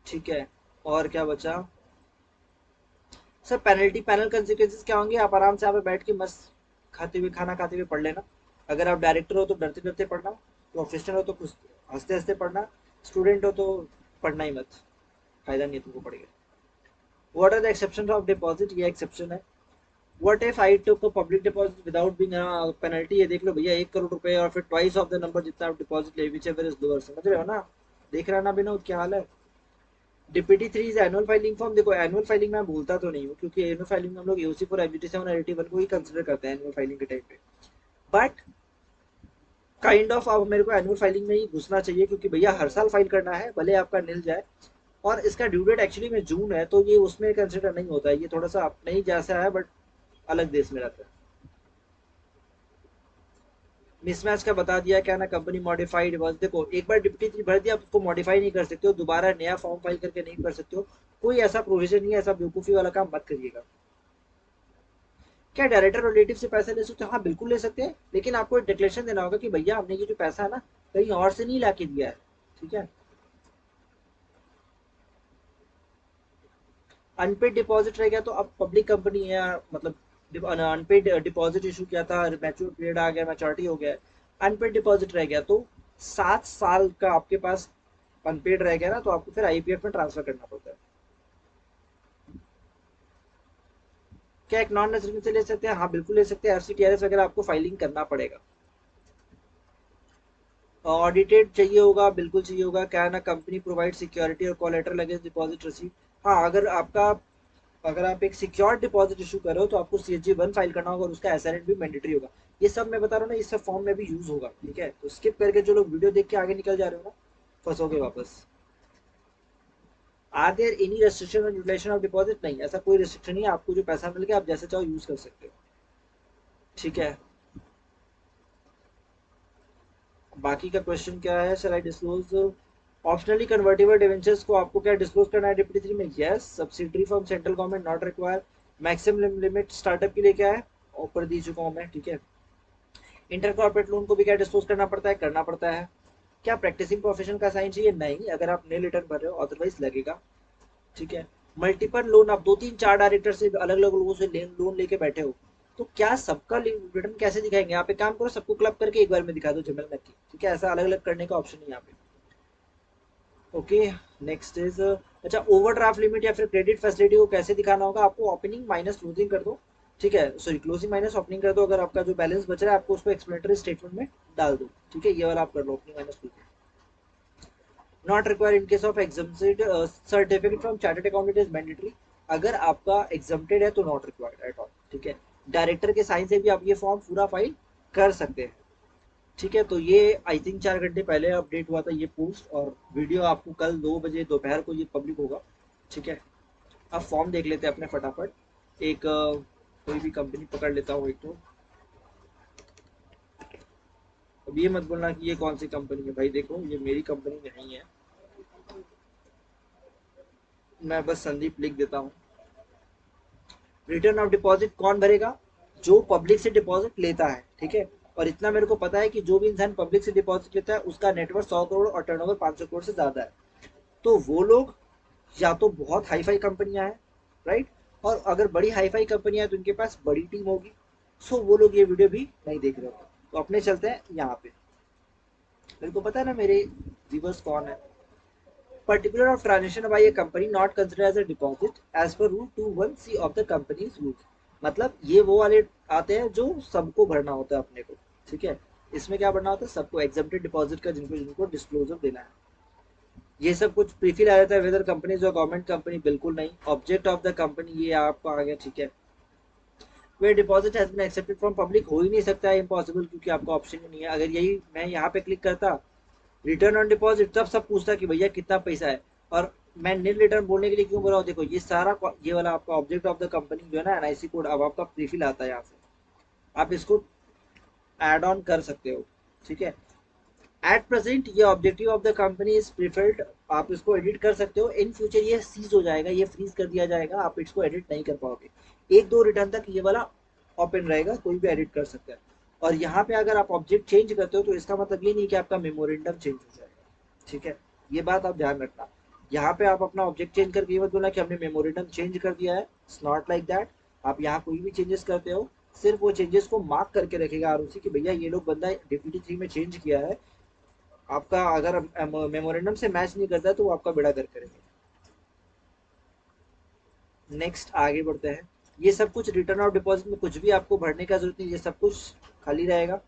ठीक है। और क्या बचा सर, पेनल्टी पैनल कंसिक्वेंसेस क्या होंगे, आप आराम से यहाँ पे बैठ के मस्त खाते हुए खाना खाते हुए पढ़ लेना। अगर आप डायरेक्टर हो तो डरते डरते पढ़ना, प्रोफेशनल हो तो कुछ हंसते हंसते पढ़ना, स्टूडेंट हो तो पढ़ना ही मत, फायदा नहीं है तुमको पढ़ के। What are the exception of deposit, ये एक्सेप्शन है। What if I took a public deposit without being penalty, ये देख लो भैया 1 करोड़ रुपए और फिर ट्वाइस ऑफ द नंबर जितना आप डिपॉजिट ले, विच एवर इज लोअर, समझ रहे हो ना, देख रहा ना विनोद क्या हाल है। DPT three is annual filing form, देखो एनुअल फाइलिंग मैं भूलता तो नहीं हूँ, क्योंकि एनुअल फाइलिंग में हम लोग यूसी फॉर एबीटी 7 को ही कंसिडर करते हैं एनुअल फाइलिंग के टाइम पे। बट काइंड ऑफ अब मेरे को एनुअल फाइलिंग में ही घुसना चाहिए, क्योंकि भैया हर साल फाइल करना है, भले आपका मिल जाए। और इसका ड्यू डेट एक्चुअली में जून है, तो ये उसमें कंसिडर नहीं होता है, ये थोड़ा सा अपने ही जैसा है, बट अलग देश में रहता है। मिसमैच का बता दिया क्या ना, कंपनी मॉडिफाइड, बस देखो एक बार डिप्टी थ्री भर दिया, आप उसको मॉडिफाई नहीं कर सकते हो, दोबारा नया फॉर्म फाइल करके नहीं कर सकते हो, कोई ऐसा प्रोविजन नहीं है, ऐसा बेवकूफ़ी वाला काम मत करिएगा। क्या डायरेक्टर रिलेटिव से पैसे ले सकते हो, हाँ बिल्कुल ले सकते हैं, लेकिन आपको एक डिक्लेरेशन देना होगा कि भैया हमने ये जो पैसा है ना कहीं और से नहीं ला के दिया है, ठीक है। अनपेड डिपॉजिट रह गया तो अब पब्लिक कंपनी है, मतलब अनपेड डिपॉजिट इशू किया था, मैच्योर पीरियड आ गया, मैच्योरिटी हो गया, अनपेड डिपॉजिट रह गया तो 7 साल का आपके पास अनपेड रह गया ना, तो आपको फिर आईपीएफ में ट्रांसफर करना पड़ता है। क्या एक नॉन रेजिडेंट से ले सकते हैं, हाँ बिल्कुल ले सकते हैं, एफसीटीआरएस वगैरह आपको फाइलिंग करना पड़ेगा। ऑडिटेड चाहिए होगा, बिल्कुल चाहिए होगा, क्या है ना, कंपनी प्रोवाइड सिक्योरिटी और कोलेटरल अगेंस्ट डिपॉजिट रिसीव। हाँ, अगर आप एक सिक्योर्ड डिपॉजिट इशू कर रहे हो तो आपको CSG 1 फाइल करना होगा, और उसका एसएनएट भी मैंडेटरी होगा। ये सब मैं बता रहा हूँ ना, इस सब फॉर्म में भी यूज होगा, ठीक है, तो स्किप करके जो लोग वीडियो देख के आगे निकल जा रहे हो ना, फंसोगे वापस। Are there any restriction on utilization of deposit, नहीं ऐसा कोई रिस्ट्रिक्शन नहीं है, आपको जो पैसा मिल गया आप जैसे चाहो यूज कर सकते हो, ठीक है। बाकी का क्वेश्चन क्या है, sir I disclose optionally convertible debentures को आपको क्या डिस्क्लोज करना है डिप्टी थ्री में, yes. Subsidiary from central government not require. Maximum limit startup के लिए क्या है, ऊपर दी चुका हूँ मैं, ठीक है। इंटर कॉर्पोरेट लोन को भी क्या डिस्क्लोज करना पड़ता है। क्या प्रैक्टिसिंग प्रोफेशन का साइन चाहिए, नहीं, अगर आप नेल रिटर्न भर रहे हो अदरवाइज लगेगा, ठीक है। मल्टीपल लोन, आप 2 3 4 डायरेक्टर से अलग अलग लोगों से लोन लेके बैठे हो, तो क्या सबका रिटर्न कैसे दिखाएंगे? आप एक काम करो, सबको क्लब करके एक बार में दिखा दो जमल नक्की, ठीक है? ऐसा अलग अलग करने का ऑप्शन नहीं यहाँ पे। ओके, नेक्स्ट इज, अच्छा, ओवरड्राफ्ट लिमिट या फिर क्रेडिट फैसिलिटी को कैसे दिखाना होगा आपको? ओपनिंग माइनस क्लोजिंग कर दो, ठीक है, सॉरी क्लोजिंग माइनस ओपनिंग कर दो। अगर आपका जो बैलेंस बच रहा है आपको उसको एक्सप्लेनेटरी स्टेटमेंट में डाल दो, ठीक है, ये वाला आप कर लो, opening minus closing. Not required in case of exempted certificate from chartered accountant is mandatory. अगर आपका एग्जम्प्टेड है तो नॉट रिक्वायर्ड एट ऑल, ठीक है। डायरेक्टर के साइन से भी आप ये फॉर्म पूरा फाइल कर सकते हैं, ठीक है। तो ये आई थिंक 4 घंटे पहले अपडेट हुआ था ये पोस्ट, और वीडियो आपको कल 2 बजे दोपहर को ये पब्लिक होगा, ठीक है। अब फॉर्म देख लेते हैं अपने फटाफट। एक कोई भी कंपनी पकड़ लेता हूँ एक तो। अब ये मत बोलना कि ये कौन सी कंपनी है भाई, देखो ये मेरी कंपनी नहीं है, मैं बस संदीप लिख देता हूँ। रिटर्न ऑफ डिपॉजिट कौन भरेगा? जो पब्लिक से डिपॉजिट लेता है, ठीक है। और इतना मेरे को पता है कि जो भी इंसान पब्लिक से डिपॉजिट लेता है उसका नेटवर्थ 100 करोड़ और टर्नओवर 500 करोड़ से ज्यादा है। तो वो लोग या तो बहुत हाई फाई कंपनियां हैं, राइट, और अगर बड़ी हाई फाई कंपनियां हैं तो उनके पास बड़ी टीम होगी, सो वो लोग ये वीडियो भी नहीं देख रहे होंगे। तो अपने चलते हैं यहाँ पे। मेरे को पता है ना मेरे व्यूवर्स कौन है। Particular of transaction by a company not considered as a deposit as per rule 21C of the company's rules। मतलब ये वो वाले आते हैं जो सबको भरना होता है अपने को, ठीक है। इसमें क्या भरना होता है? सबको एग्जम्प्टेड डिपॉजिट का जिनको जिनको डिस्क्लोजर देना है। ये सब कुछ प्रीफिल आ जाता है, वेदर कंपनी जो गवर्नमेंट कंपनी बिल्कुल नहीं। ऑब्जेक्ट ऑफ द कंपनी ये आपका आ गया, ठीक है। वे deposit has been accepted from public हो ही नहीं सकता है, इम्पॉसिबल, क्योंकि आपका ऑप्शन ही नहीं है। अगर यही मैं यहाँ पे क्लिक करता रिटर्न ऑन डिपॉजिट, तब सब पूछता कि भैया कितना पैसा है। और मैं नील रिटर्न बोलने के लिए क्यों बोल रहा हूँ? देखो ये सारा ये वाला आपका ऑब्जेक्ट ऑफ द कंपनी जो है ना, एनआईसी कोड अब आपका प्रीफिल आता है यहाँ से, आप इसको ऐड ऑन कर सकते हो, ठीक है। एट प्रेजेंट ये objective of the company is preferred, आप इसको एडिट कर सकते हो। इन फ्यूचर ये सीज हो जाएगा, ये फ्रीज कर दिया जाएगा, आप इसको एडिट नहीं कर पाओगे। 1 2 रिटर्न तक ये वाला ओपन रहेगा, कोई भी एडिट कर सकता है। और यहाँ पे अगर आप ऑब्जेक्ट चेंज करते हो तो इसका मतलब ये नहीं कि आपका मेमोरेंडम चेंज हो जाएगा, ठीक है। ये बात आप ध्यान रखना। यहाँ पे आप अपना ऑब्जेक्ट चेंज करके ये मत बोलना कि हमने मेमोरेंडम चेंज कर दिया है, इट्स नॉट लाइक दैट। आप यहाँ कोई भी चेंजेस करते हो, सिर्फ वो चेंजेस को मार्क करके रखेगा आरओसी कि भैया ये लोग बंदा डीपीटी 3 में चेंज किया है। आपका अगर मेमोरेंडम से मैच नहीं करता है तो वो आपका बेड़ा गर्क करेंगे। नेक्स्ट आगे बढ़ते हैं। ये सब कुछ रिटर्न ऑफ डिपॉजिट में कुछ भी आपको भरने का जरूरत नहीं, ये सब कुछ खाली रहेगा,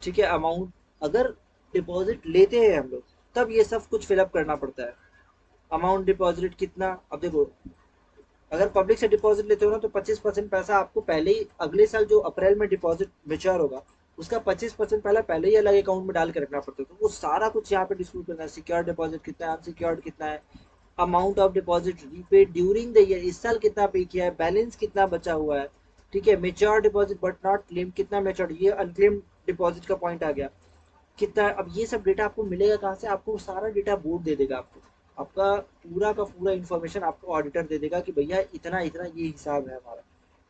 ठीक है। अमाउंट, अगर डिपॉजिट लेते हैं हम लोग तब ये सब कुछ फिलअप करना पड़ता है। अमाउंट डिपॉजिट कितना, अब देखो अगर पब्लिक से डिपॉजिट लेते हो ना तो 25% पैसा आपको पहले ही, अगले साल जो अप्रैल में डिपॉजिट मेच्योर होगा उसका 25% पहले ही अलग अकाउंट में डाल के रखना पड़ता है। तो वो सारा कुछ यहाँ पे डिस्क्लोज करना है, सिक्योर डिपॉजिट कितना है, अनसिक्योर्ड कितना है, amount of deposit repaid during the year, इस साल कितना पे किया है, बैलेंस कितना बचा हुआ है, ठीक है। Mature deposit but not claim, कितना मेच्योर, ये अनक्लेम डिपॉजिट का पॉइंट आ गया, कितना। अब ये सब डेटा आपको मिलेगा कहाँ से? आपको सारा डेटा बोर्ड दे देगा आपको, आपका पूरा का पूरा इन्फॉर्मेशन आपको ऑडिटर दे देगा कि भैया इतना इतना ये हिसाब है हमारा,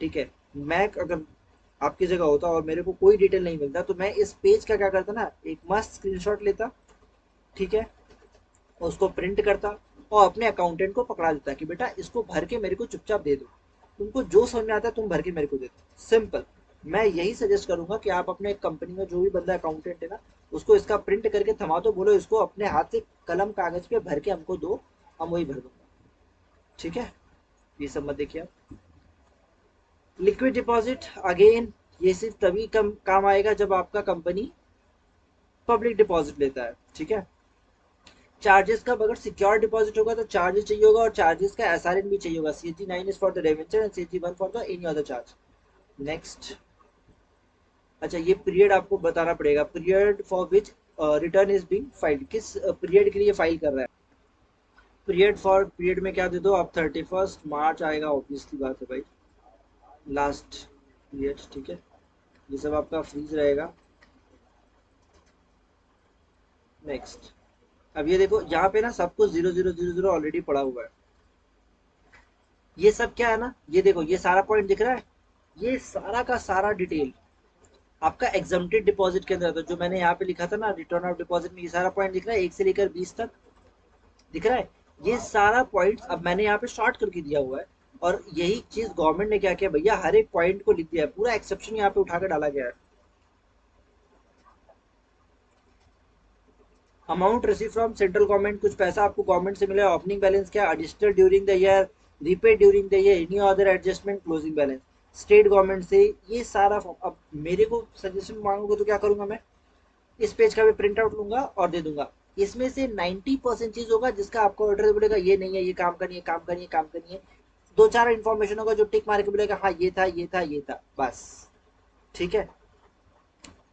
ठीक है। मैं अगर आपकी जगह होता और मेरे को कोई डिटेल नहीं मिलता तो मैं इस पेज का क्या करता ना, एक मस्त स्क्रीनशॉट लेता, ठीक है, उसको प्रिंट करता और अपने अकाउंटेंट को पकड़ा देता कि बेटा इसको भर के मेरे को चुपचाप दे दो, तुमको जो समझ में आता है तुम भर के मेरे को दे दो, सिंपल। मैं यही सजेस्ट करूंगा कि आप अपने कंपनी में जो भी बंदा अकाउंटेंट है ना, उसको इसका प्रिंट करके थमा दो, बोलो इसको अपने हाथ से कलम कागज पे भर के हमको दो, हम वही भर दूंगा, ठीक है। ये सब मत देखिए आप। लिक्विड डिपॉजिट अगेन, ये सिर्फ तभी कम काम आएगा जब आपका कंपनी पब्लिक डिपॉजिट लेता है, ठीक है। चार्जेस का, अगर सिक्योर डिपॉजिट होगा तो चार्जेस चाहिए होगा, और चार्जेस का एसआरएन भी चाहिए होगा। CG9 is for the debenture and CG1 for the any other charge. Next, अच्छा ये पीरियड आपको बताना पड़ेगा, period for which return is being filed, किस पीरियड के लिए फाइल कर रहा है। पीरियड फॉर, पीरियड में क्या दे दो आप, 31 मार्च आएगा, ऑब्वियसली बात है भाई, लास्ट पीरियड, ठीक है। ये सब आपका फ्रीज रहेगा। नेक्स्ट, अब ये देखो यहाँ पे ना सब कुछ 0000 ऑलरेडी पड़ा हुआ है। ये सब क्या है ना, ये देखो ये सारा पॉइंट दिख रहा है, ये सारा का सारा डिटेल आपका एग्जम्प्टेड डिपॉजिट के अंदर था, जो मैंने यहाँ पे लिखा था ना रिटर्न ऑफ डिपॉजिट में, ये सारा पॉइंट दिख रहा है 1 से लेकर 20 तक, दिख रहा है। ये सारा पॉइंट्स अब मैंने यहाँ पे शॉर्ट करके दिया हुआ है, और यही चीज गवर्नमेंट ने क्या किया भैया, हर एक पॉइंट को लिख दिया है, पूरा एक्सेप्शन यहाँ पे उठा के डाला गया है। Amount receive from central government, कुछ पैसा आपको गवर्नमेंट से मिला, ओपनिंग बैलेंस क्या, additional during the year, repaid during the year, any other adjustment, closing balance state government से, ये सारा अब मेरे को सजेशन मांगोगे तो क्या करूंगा मैं, इस पेज का भी प्रिंट आउट लूंगा और दे दूंगा। इसमें से 90% चीज होगा जिसका आपको ऑर्डर बोलेगा ये नहीं है, ये काम करनी है, काम करनी है, काम करनी है। दो चार इन्फॉर्मेशन होगा जो टिक मार के बोलेगा हाँ ये था, ये था, ये था, बस। ठीक है।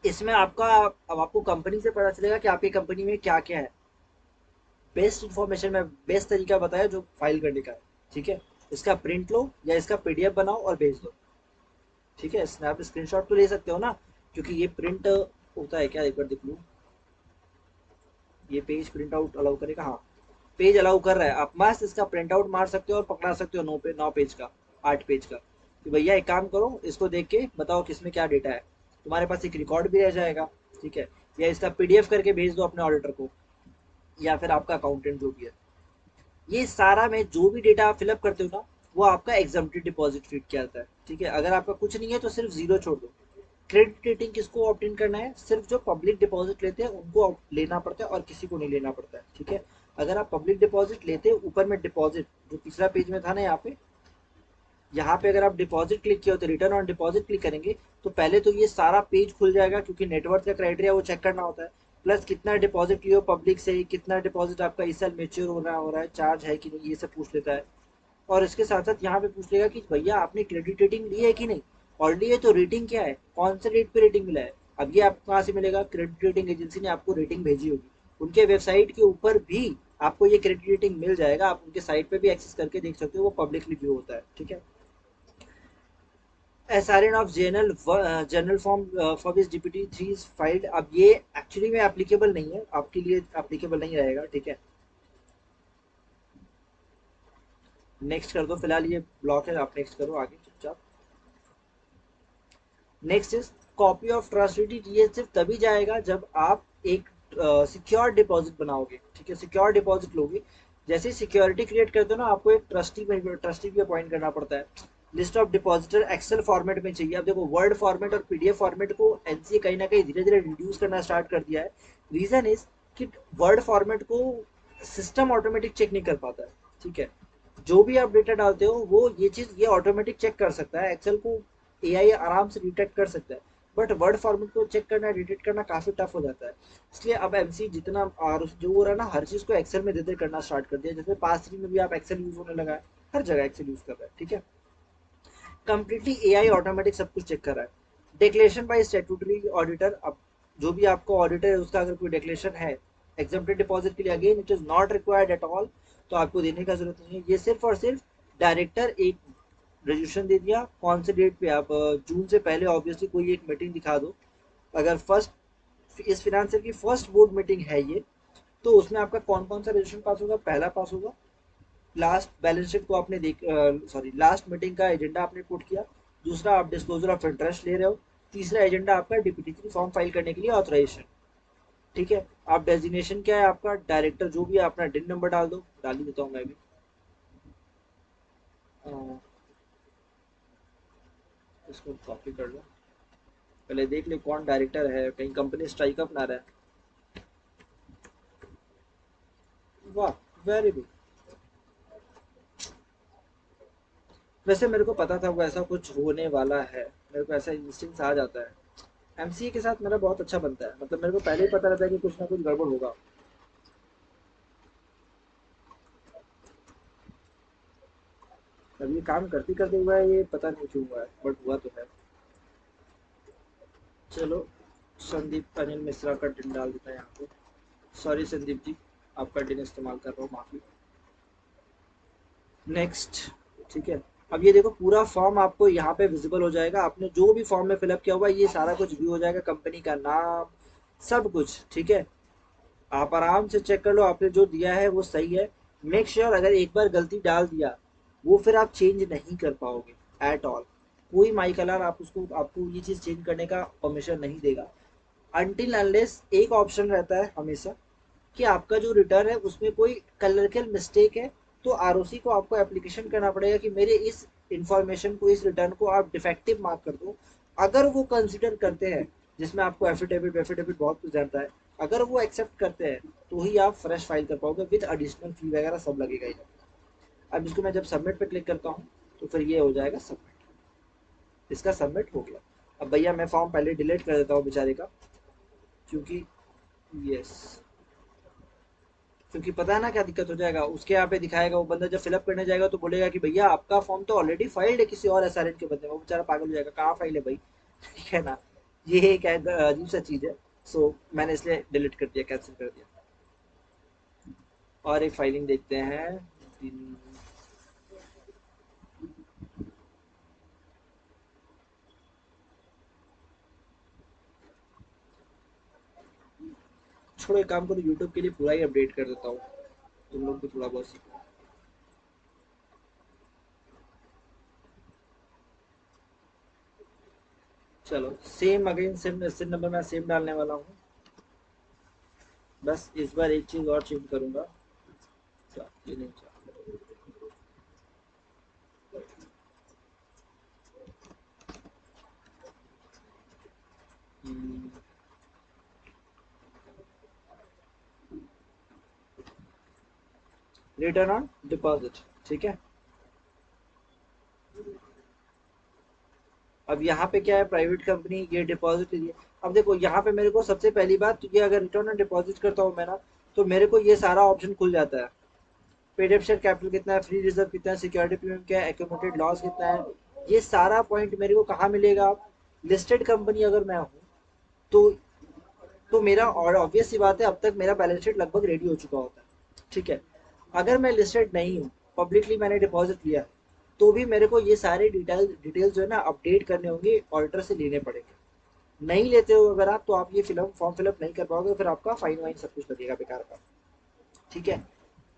इसमें आपका, अब आपको कंपनी से पता चलेगा कि आपकी कंपनी में क्या क्या है। बेस्ट इन्फॉर्मेशन में बेस्ट तरीका बताया जो फाइल करने का है। ठीक है। इसका प्रिंट लो या इसका पीडीएफ बनाओ और भेज दो। ठीक है। स्नैप स्क्रीनशॉट तो ले सकते हो ना, क्योंकि ये प्रिंट होता है क्या, एक बार देख लो। ये पेज प्रिंट आउट अलाउ करेगा, हाँ पेज अलाउ कर रहा है, आप मस्त इसका प्रिंट आउट मार सकते हो और पकड़ा सकते हो 9 पेज का, 8 पेज का, कि भैया एक काम करो, इसको देख के बताओ किसमें क्या डेटा है, तुम्हारे पास एक रिकॉर्ड भी रह जाएगा। ठीक है। या इसका पीडीएफ करके भेज दो अपने ऑडिटर को, या फिर आपका अकाउंटेंट जो भी है। ये सारा में जो भी डेटा आप फिलअप करते हो ना, वो आपका एग्जम्प्टेड डिपॉजिट फीड किया जाता है। ठीक है। अगर आपका कुछ नहीं है तो सिर्फ जीरो छोड़ दो। क्रेडिट रेटिंग किसको ऑप्टेन करना है, सिर्फ जो पब्लिक डिपॉजिट लेते हैं उनको लेना पड़ता है, और किसी को नहीं लेना पड़ता है। ठीक है। अगर आप पब्लिक डिपॉजिट लेते हैं, ऊपर में डिपॉजिट जो तीसरा पेज में था ना, यहाँ पे अगर आप डिपॉजिट क्लिक किया हो तो रिटर्न ऑन डिपॉजिट क्लिक करेंगे, तो पहले तो ये सारा पेज खुल जाएगा, क्योंकि नेटवर्क का क्राइटेरिया वो चेक करना होता है। प्लस कितना डिपॉजिट लियो पब्लिक से, कितना डिपॉजिट आपका इस साल मेच्योर हो रहा है, चार्ज है कि नहीं, ये सब पूछ लेता है। और इसके साथ साथ यहाँ पे पूछ लेगा कि भैया आपने क्रेडिट रेटिंग ली है कि नहीं, और ली है तो रेटिंग क्या है, कौन से रेट पे रेटिंग मिला है। अब ये आपको कहाँ से मिलेगा, क्रेडिट रेटिंग एजेंसी ने आपको रेटिंग भेजी होगी, उनके वेबसाइट के ऊपर भी आपको ये क्रेडिट रेटिंग मिल जाएगा, आप उनके साइट पे भी एक्सेस करके देख सकते हो, वो पब्लिकली व्यू होता है। ठीक है। SRN of general form for this DPT three is filed, अब ये एक्चुअली में एप्लीकेबल नहीं है, आपके लिए एप्लीकेबल नहीं रहेगा। ठीक है। नेक्स्ट कर दो, फिलहाल ये ब्लॉक है, आप नेक्स्ट करो आगे चुपचाप। Next is copy of trust deed, ये सिर्फ तभी जाएगा जब आप एक सिक्योर डिपॉजिट बनाओगे। ठीक है। सिक्योर डिपॉजिट लोगे, जैसे सिक्योरिटी क्रिएट करते हो ना, आपको एक ट्रस्टी भी अपॉइंट करना पड़ता है। List of depositor excel format में चाहिए। अब देखो वर्ड फॉर्मेट और पीडीएफ फॉर्मेट को एनसीए कहीं ना कहीं धीरे धीरे रिड्यूस करना स्टार्ट कर दिया है। रीजन इज कि वर्ड फॉर्मेट को सिस्टम ऑटोमेटिक चेक नहीं कर पाता है। ठीक है। जो भी आप डेटा डालते हो वो ये चीज ये ऑटोमेटिक चेक कर सकता है, एक्सेल को एआई आराम से डिटेक्ट कर सकता है, बट वर्ड फॉर्मेट को चेक करना डिटेक्ट करना काफी टफ हो जाता है। इसलिए अब एमसी जितना और जो हो रहा है ना, हर चीज को एक्सेल में दे दे करना स्टार्ट कर दिया, जैसे पास थ्री में भी आप एक्सेल यूज होने लगा है, हर जगह एक्सेल यूज कर रहा है। ठीक है। कंप्लीटली एआई ऑटोमेटिक सब कुछ चेक कर रहा है। डिक्लेरेशन बाय स्टैट्यूटरी ऑडिटर, अब जो भी आपको ऑडिटर है उसका अगर कोई डिक्लेरेशन है एग्जम्प्टेड डिपॉजिट के लिए, again it is not required at all, तो आपको देने का जरूरत नहीं है। ये सिर्फ और सिर्फ डायरेक्टर एक रेजोल्यूशन दे दिया, कौन से डेट पे आप जून से पहले ऑब्वियसली कोई एक मीटिंग दिखा दो। अगर फर्स्ट इस फिनेंशियल की फर्स्ट बोर्ड मीटिंग है ये, तो उसमें आपका कौन कौन सा रेजोल्यूशन पास होगा, पहला पास होगा लास्ट बैलेंस शीट को आपने देख, सॉरी लास्ट मीटिंग का एजेंडा आपने पुट किया, दूसरा आप डिस्क्लोजर ऑफ इंटरेस्ट ले रहे हो, तीसरा एजेंडा आपका डीपीटी फॉर्म फाइल करने के लिए ऑथराइजेशन। ठीक है। आप डेजिग्नेशन क्या है आपका, डायरेक्टर जो भी है अपना डिन नंबर डाल दो, डाल ही देता हूँ मैं भी। अ, इसको कॉपी कर लो, पहले देख ले कौन डायरेक्टर है, कहीं कंपनी स्ट्राइक अप ना रहे। वाह, वेरी गुड। वैसे मेरे को पता था वो ऐसा कुछ होने वाला है, मेरे को ऐसा इंस्टिंक्ट आ जाता है। एमसीए के साथ मेरा बहुत अच्छा बनता है, मतलब मेरे को पहले ही पता रहता है कि कुछ ना कुछ गड़बड़ होगा। अब ये काम करते करते हुआ है, ये पता नहीं क्यों हुआ है, बट हुआ तो है। चलो, संदीप अनिल मिश्रा का डिन डाल देता है यहाँ पे। सॉरी संदीप जी, आपका डिन इस्तेमाल कर रहा हूँ, माफी। नेक्स्ट। ठीक है। अब ये देखो पूरा फॉर्म आपको यहाँ पे विजिबल हो जाएगा, आपने जो भी फॉर्म में फिलअप किया हुआ है ये सारा कुछ व्यू हो जाएगा, कंपनी का नाम, सब कुछ। ठीक है। आप आराम से चेक कर लो आपने जो दिया है वो सही है। मेक श्योर अगर एक बार गलती डाल दिया, वो फिर आप चेंज नहीं कर पाओगे एट ऑल। कोई माई कलर आप उसको आपको ये चीज चेंज करने का परमिशन नहीं देगा, अनटिल अनलेस एक ऑप्शन रहता है हमेशा, कि आपका जो रिटर्न है उसमें कोई क्लरिकल मिस्टेक है, तो आरओसी को आपको एप्लीकेशन करना पड़ेगा कि मेरे इस इंफॉर्मेशन को, इस रिटर्न को आप डिफेक्टिव मार्क कर दो। अगर वो कंसिडर करते हैं, जिसमें आपको एफिडेविट एफिडेविट बहुत कुछ जानता है, अगर वो एक्सेप्ट करते हैं तो ही आप फ्रेश फाइल कर पाओगे, विद एडिशनल फी वगैरह सब लगेगा ही। अब इसको मैं जब सबमिट पे क्लिक करता हूँ तो फिर ये हो जाएगा सबमिट। इसका सबमिट हो गया। अब भैया मैं फॉर्म पहले डिलीट कर देता हूँ बेचारे का, क्योंकि यस, क्योंकि पता है ना क्या दिक्कत हो जाएगा, उसके यहाँ पे दिखाएगा, वो बंदा जब फिलअप करने जाएगा तो बोलेगा कि भैया आपका फॉर्म तो ऑलरेडी फाइल्ड है किसी और एसआरएन के बंदे में, वो बेचारा पागल हो जाएगा, कहाँ फाइल है भाई। ठीक है ना, ये एक अजीब सा चीज है। सो मैंने इसलिए डिलीट कर दिया, कैंसिल कर दिया। और एक फाइलिंग देखते हैं। छोड़ो, एक काम करो, यूट्यूब के लिए पूरा ही अपडेट कर देता हूँ, तुम लोग भी थोड़ा बहुत सीखो। चलो same again, same same number मैं सेम डालने वाला हूँ। बस इस बार एक चीज और चेंज करूंगा। ये नहीं रिटर्न ऑन डिपॉजिट, ठीक है। अब यहाँ पे क्या है, प्राइवेट कंपनी ये डिपॉजिट लीजिए। अब देखो यहाँ पे मेरे को सबसे पहली बात तो ये, अगर रिटर्न ऑन डिपॉजिट करता हूँ मैं ना, तो मेरे को ये सारा ऑप्शन खुल जाता है। पेड अप शेयर कैपिटल कितना है, फ्री रिजर्व कितना है, सिक्योरिटी प्रीमियम क्या है, एक्यूमुलेटेड लॉस कितना है, ये सारा पॉइंट मेरे को कहाँ मिलेगा। लिस्टेड कंपनी अगर मैं हूँ तो मेरा, और ऑब्वियस सी बात है, अब तक मेरा बैलेंस शीट लगभग रेडी हो चुका होता है, ठीक है। अगर मैं लिस्टेड नहीं हूँ, पब्लिकली मैंने डिपॉजिट लिया, तो भी मेरे को ये सारे डिटेल्स जो है ना अपडेट करने होंगे, ऑडिटर से लेने पड़ेंगे। नहीं लेते हो अगर आप, तो आप ये फॉर्म फिलअप नहीं कर पाओगे, फिर आपका फाइन वाइन सब कुछ लगेगा बेकार का, ठीक है।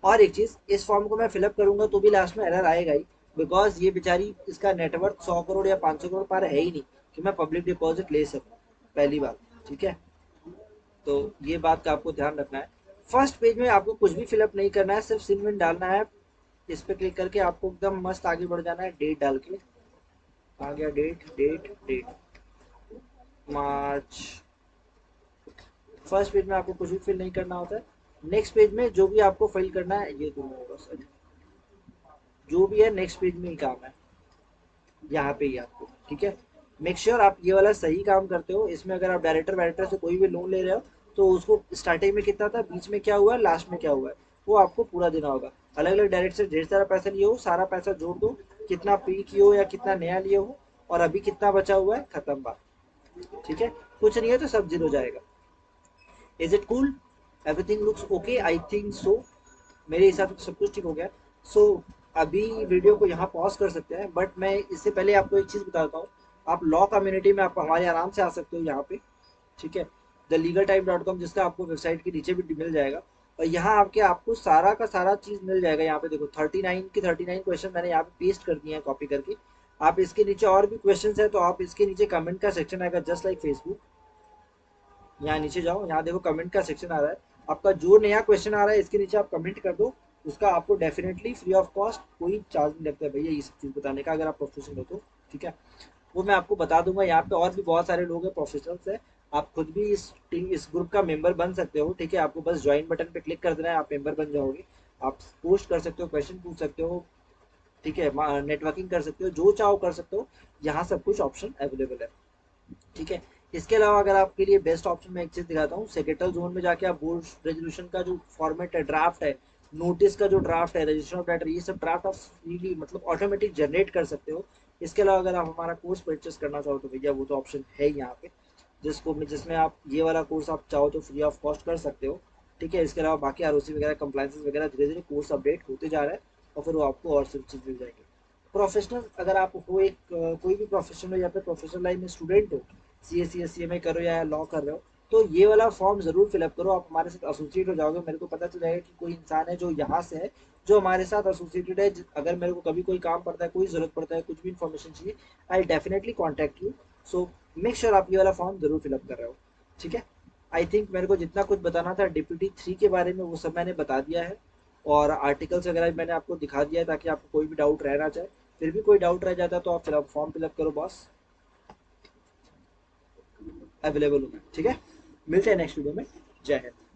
और एक चीज, इस फॉर्म को मैं फिलअप करूंगा तो भी लास्ट में एरर आएगा ही, बिकॉज ये बेचारी, इसका नेटवर्क 100 करोड़ या 500 करोड़ पार है ही नहीं कि मैं पब्लिक डिपॉजिट ले सकूं, पहली बात, ठीक है। तो ये बात का आपको ध्यान रखना है। फर्स्ट पेज में आपको कुछ भी फिलअप नहीं करना है, सिर्फ सिन डालना है। इस पे क्लिक करके आपको एकदम मस्त आगे बढ़ जाना है, डेट डाल के। आ गया डेट, डेट डेट, मार्च। फर्स्ट पेज में आपको कुछ भी फिल नहीं करना होता है। नेक्स्ट पेज में जो भी आपको फिल करना है, ये दोनों होगा सर, जो भी है नेक्स्ट पेज में ही काम है, यहाँ पे ही आपको, ठीक है। मेक श्योर आप ये वाला सही काम करते हो। इसमें अगर आप डायरेक्टर वायरेक्टर से कोई भी लोन ले रहे हो, तो उसको स्टार्टिंग में कितना था, बीच में क्या हुआ है, लास्ट में क्या हुआ है, वो आपको पूरा देना होगा। अलग अलग डायरेक्टर से ढेर सारा पैसा लिए हो, सारा पैसा जोड़ दो, कितना पे किए हो या कितना नया लिए हो, और अभी कितना बचा हुआ है, खत्म बात, ठीक है। कुछ नहीं है तो सब जीरो जाएगा। Is it cool, everything looks okay, I think so. मेरे हिसाब से सब कुछ ठीक हो गया। सो अभी वीडियो को यहाँ पॉज कर सकते हैं, बट मैं इससे पहले आपको एक चीज बताता हूँ। आप लॉ कम्युनिटी में आप हमारे आराम से आ सकते हो यहाँ पे, ठीक है। thelegaltype.com, जिसका आपको वेबसाइट के नीचे भी मिल जाएगा। और यहाँ आपके आपको सारा का सारा चीज मिल जाएगा। यहाँ पे देखो 39 की 39 क्वेश्चन मैंने यहाँ पे पेस्ट कर दिए हैं कॉपी करके। आप इसके नीचे और भी क्वेश्चन है तो आप इसके नीचे कमेंट का सेक्शन आएगा, जस्ट लाइक फेसबुक। यहाँ नीचे जाओ, यहाँ देखो कमेंट का सेक्शन आ रहा है। आपका जो नया क्वेश्चन आ रहा है इसके नीचे आप कमेंट कर दो। उसका आपको डेफिनेटली फ्री ऑफ कॉस्ट, कोई चार्ज नहीं लगता है भैया ये सब चीज़ बताने का, अगर आप प्रोफेशनल हो तो, ठीक है। वो मैं आपको बता दूंगा। यहाँ पे और भी बहुत सारे लोग हैं, प्रोफेशनल्स हैं। आप खुद भी इस ग्रुप का मेंबर बन सकते हो, ठीक है। आपको बस ज्वाइन बटन पे क्लिक कर देना है, आप मेंबर बन जाओगे। आप पोस्ट कर सकते हो, क्वेश्चन पूछ सकते हो, ठीक है। नेटवर्किंग कर सकते हो, जो चाहो कर सकते हो। यहाँ सब कुछ ऑप्शन अवेलेबल है, ठीक है। इसके अलावा अगर आपके लिए बेस्ट ऑप्शन मैं एक चीज दिखाता हूँ, सेक्रेटल जोन में जाके आप बोर्ड रेजोल्यूशन का जो फॉर्मेट है, ड्राफ्ट है, नोटिस का जो ड्राफ्ट है, रजिस्ट्रेशन ऑफ डाटा, ये सब ड्राफ्ट आप फ्रीली मतलब ऑटोमेटिक जनरेट कर सकते हो। इसके अलावा अगर आप हमारा कोर्स परचेस करना चाहो तो भैया वो तो ऑप्शन है ही यहाँ पे, जिसमें आप ये वाला कोर्स आप चाहो तो फ्री ऑफ कॉस्ट कर सकते हो, ठीक है। इसके अलावा बाकी आरओसी वगैरह कंप्लाइंसेस वगैरह धीरे धीरे कोर्स अपडेट होते जा रहा है, और फिर वो आपको और सब चीज़ मिल जाएगी। प्रोफेशनल अगर आप हो, एक कोई भी प्रोफेशनल हो या फिर प्रोफेशनल लाइन में स्टूडेंट हो, C S C S C M A करो या लॉ कर रहे हो, तो ये वाला फॉर्म जरूर फिलअप करो। आप हमारे साथ एसोसिएट हो जाओगे, मेरे को पता चल जाएगा कि कोई इंसान है जो यहाँ से है, जो हमारे साथ एसोसिएटेड है। अगर मेरे को कभी कोई काम पड़ता है, कोई जरूरत पड़ता है, कुछ भी इन्फॉर्मेशन चाहिए, I definitely contact you. So make sure आप ये वाला फॉर्म जरूर फिलअप कर रहे हो, ठीक है। आई थिंक मेरे को जितना कुछ बताना था डीपीटी 3 के बारे में वो सब मैंने बता दिया है, और आर्टिकल्स वगैरह भी मैंने आपको दिखा दिया है ताकि आपको कोई भी डाउट रहना चाहे, फिर भी कोई डाउट रह जाता तो आप फिर आप फॉर्म फिलअप करो बॉस, अवेलेबल होगा, ठीक है। मिलते हैं नेक्स्ट वीडियो में। जय हिंद।